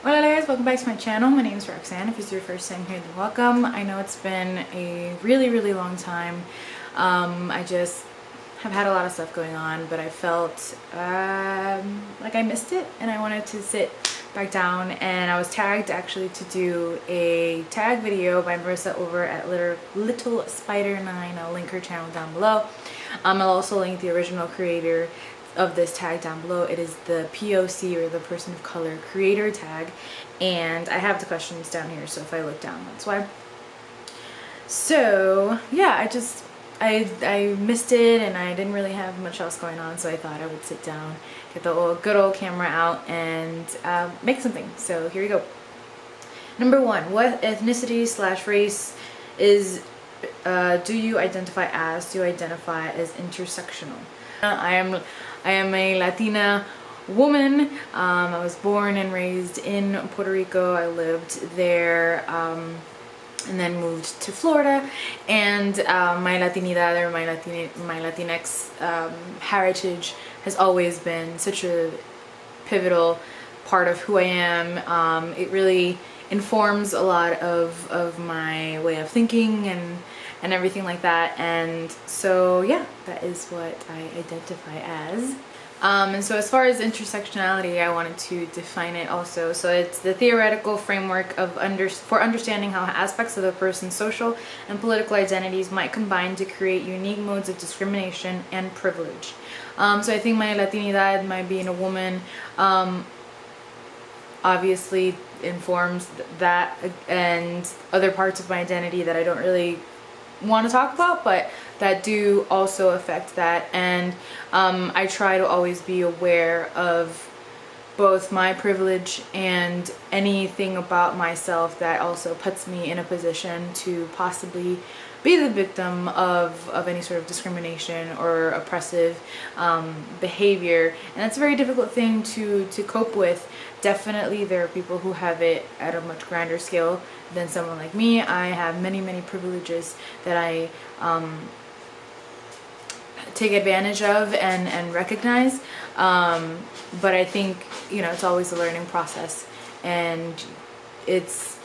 Hola guys, welcome back to my channel. My name is Roxanne. If it's your first time here, then welcome. I know it's been a really long time. I just have had a lot of stuff going on, but I felt like I missed it and I wanted to sit back down, and I was tagged actually to do a tag video by Marissa over at Little Spider 9. I'll link her channel down below. I'll also link the original creator of this tag down below. It is the POC, or the Person of Color Creator Tag, and I have the questions down here, so if I look down, that's why. So yeah, I missed it and I didn't really have much else going on, so I thought I would sit down, get the good old camera out, and make something. So here we go. Number one, what ethnicity / race is do you identify as? Do you identify as intersectional? I am a Latina woman. I was born and raised in Puerto Rico. I lived there and then moved to Florida, and my Latinidad, or my Latinx heritage has always been such a pivotal part of who I am. It really informs a lot of my way of thinking and everything like that, and so yeah, that is what I identify as. And so as far as intersectionality, I wanted to define it also. So it's the theoretical framework for understanding how aspects of a person's social and political identities might combine to create unique modes of discrimination and privilege. So I think my Latinidad, my being a woman, obviously informs that, and other parts of my identity that I don't really want to talk about, but that do also affect that. And I try to always be aware of both my privilege and anything about myself that also puts me in a position to possibly be the victim of any sort of discrimination or oppressive behavior. And that's a very difficult thing to cope with. Definitely there are people who have it at a much grander scale than someone like me. I have many privileges that I take advantage of and recognize, but I think, you know, it's always a learning process, and it's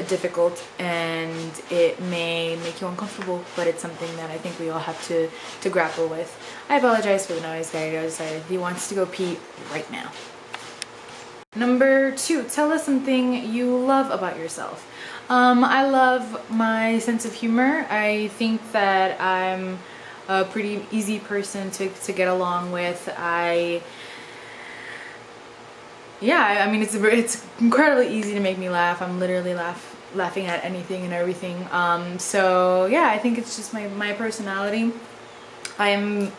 difficult and it may make you uncomfortable, but it's something that I think we all have to grapple with. I apologize for the noise, guys. He wants to go pee right now. Number two, tell us something you love about yourself. I love my sense of humor. I think that I'm a pretty easy person to get along with. I mean, it's incredibly easy to make me laugh. I'm literally laughing at anything and everything. So yeah, I think it's just my personality. I am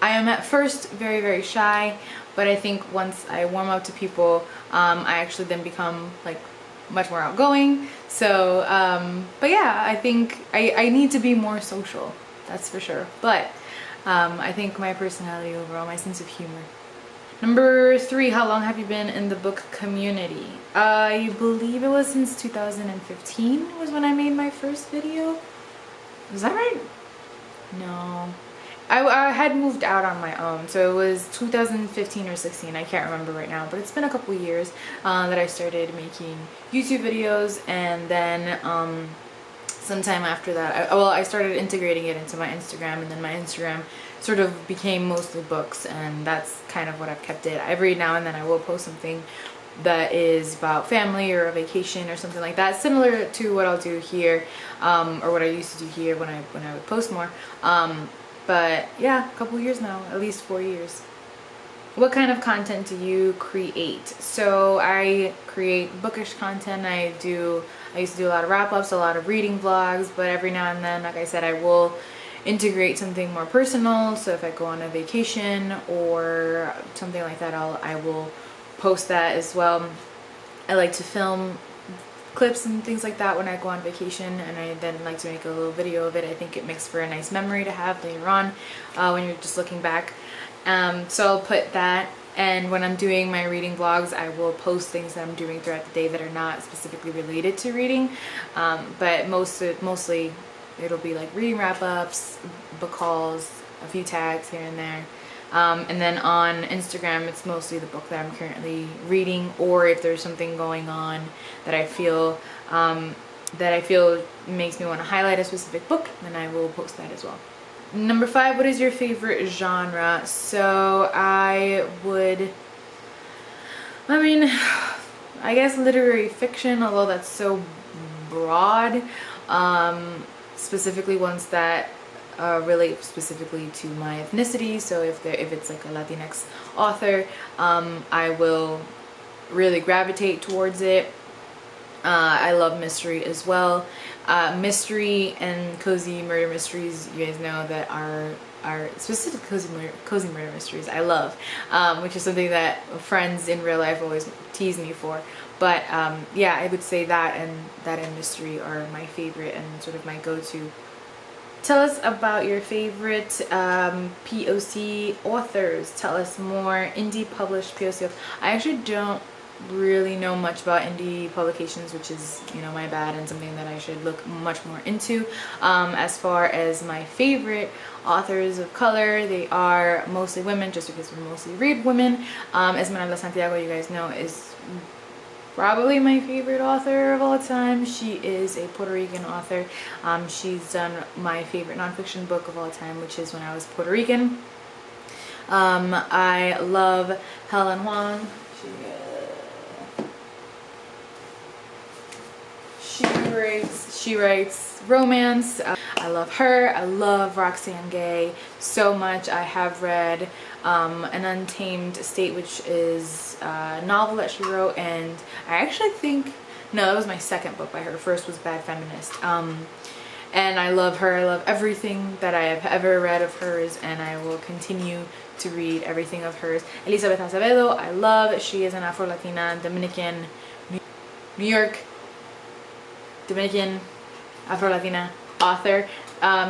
at first very shy, but I think once I warm up to people, I actually then become like much more outgoing. So but yeah, I think I need to be more social, that's for sure. But I think my personality overall, my sense of humor. Number three, how long have you been in the book community? I believe it was since 2015 was when I made my first video. Was that right? No. I had moved out on my own, so it was 2015 or 16, I can't remember right now, but it's been a couple years that I started making YouTube videos, and then sometime after that, I started integrating it into my Instagram, and then my Instagram sort of became mostly books, and that's kind of what I've kept it. Every now and then I will post something that is about family or a vacation or something like that, similar to what I'll do here, or what I used to do here when I would post more. But yeah, a couple years now, at least 4 years. What kind of content do you create? So I create bookish content. I used to do a lot of wrap-ups, a lot of reading vlogs, but every now and then, like I said, I will integrate something more personal. So if I go on a vacation or something like that, I will post that as well. I like to film clips and things like that when I go on vacation, and I then like to make a little video of it. I think it makes for a nice memory to have later on when you're just looking back. So I'll put that, and when I'm doing my reading vlogs, I will post things that I'm doing throughout the day that are not specifically related to reading, but mostly it'll be like reading wrap-ups, book hauls, a few tags here and there. And then on Instagram, it's mostly the book that I'm currently reading, or if there's something going on that I feel makes me want to highlight a specific book, then I will post that as well. Number 5, what is your favorite genre? So I guess literary fiction, although that's so broad. Specifically ones that relate specifically to my ethnicity. So if it's like a Latinx author, I will really gravitate towards it. I love mystery as well. Mystery and cozy murder mysteries, you guys know that are specific cozy murder mysteries I love, which is something that friends in real life always tease me for. But yeah, I would say that and mystery are my favorite and sort of my go-to. Tell us about your favorite POC authors. Tell us more. Indie published POC authors. I actually don't really know much about indie publications, which is, you know, my bad, and something that I should look much more into. As far as my favorite authors of color, they are mostly women, just because we mostly read women. Esmeralda Santiago, you guys know, is probably my favorite author of all time. She is a Puerto Rican author. She's done my favorite nonfiction book of all time, which is When I Was Puerto Rican. I love Helen Huang. She writes romance. I love her. I love Roxane Gay so much. I have read An Untamed State, which is a novel that she wrote, and I actually think, no, that was my second book by her. First was Bad Feminist. And I love her. I love everything that I have ever read of hers, and I will continue to read everything of hers. Elizabeth Acevedo, I love. She is an Afro-Latina Dominican, New York, Dominican, Afro-Latina author.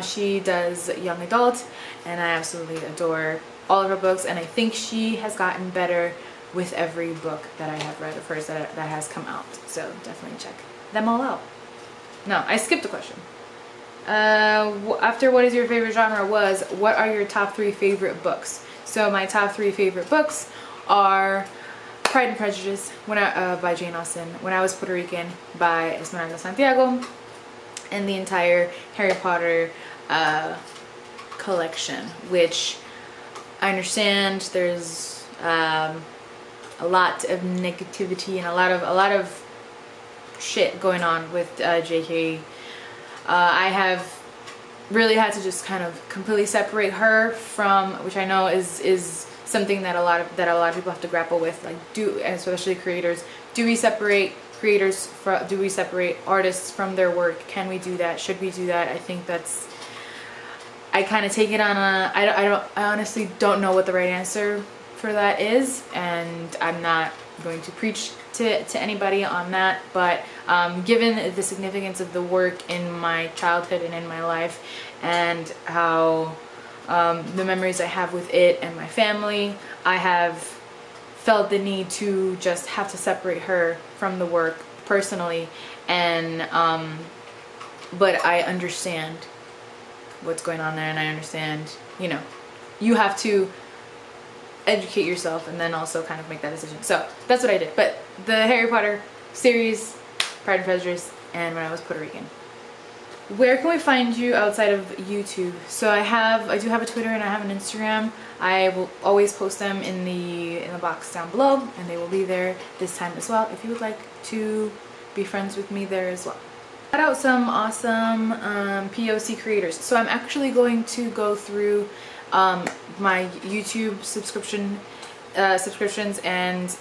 She does young adult, and I absolutely adore all of her books, and I think she has gotten better with every book that I have read of hers that has come out. So definitely check them all out. No, I skipped a question. After what is your favorite genre was, what are your top 3 favorite books? So my top 3 favorite books are Pride and Prejudice by Jane Austen, When I Was Puerto Rican by Esmeralda Santiago, and the entire Harry Potter collection, which I understand there's a lot of negativity and a lot of shit going on with JK. I have really had to just kind of completely separate her from, which I know is something that a lot of people have to grapple with, like, especially creators. Do we separate creators from, do we separate artists from their work? Can we do that? Should we do that? I think that's, I kind of take it on a, I honestly don't know what the right answer for that is, and I'm not going to preach to anybody on that, but given the significance of the work in my childhood and in my life, and how the memories I have with it and my family, I have felt the need to just have to separate her from the work personally, and but I understand what's going on there, and I understand, you know, you have to educate yourself and then also kind of make that decision. So that's what I did. But the Harry Potter series, Pride and Prejudice, and When I Was Puerto Rican. Where can we find you outside of YouTube? So I do have a Twitter and I have an Instagram. I will always post them in the box down below, and they will be there this time as well if you would like to be friends with me there as well. Shout out some awesome POC creators. So I'm actually going to go through my YouTube subscriptions and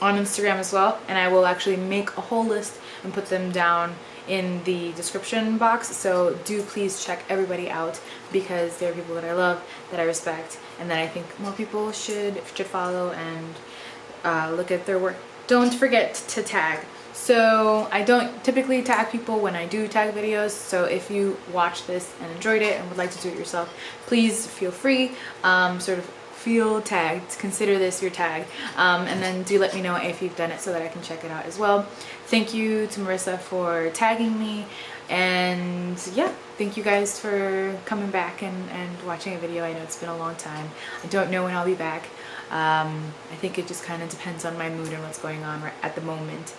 on Instagram as well, and I will actually make a whole list and put them down in the description box. So do please check everybody out, because they're people that I love, that I respect, and that I think more people should follow and look at their work. Don't forget to tag. So I don't typically tag people when I do tag videos, so if you watch this and enjoyed it and would like to do it yourself, please feel free. Sort of feel tagged, consider this your tag. And then do let me know if you've done it so that I can check it out as well. Thank you to Marissa for tagging me. And yeah, thank you guys for coming back and watching a video. I know it's been a long time. I don't know when I'll be back. I think it just kind of depends on my mood and what's going on at the moment.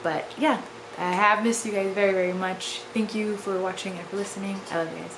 But yeah, I have missed you guys very, very much. Thank you for watching and for listening. I love you guys.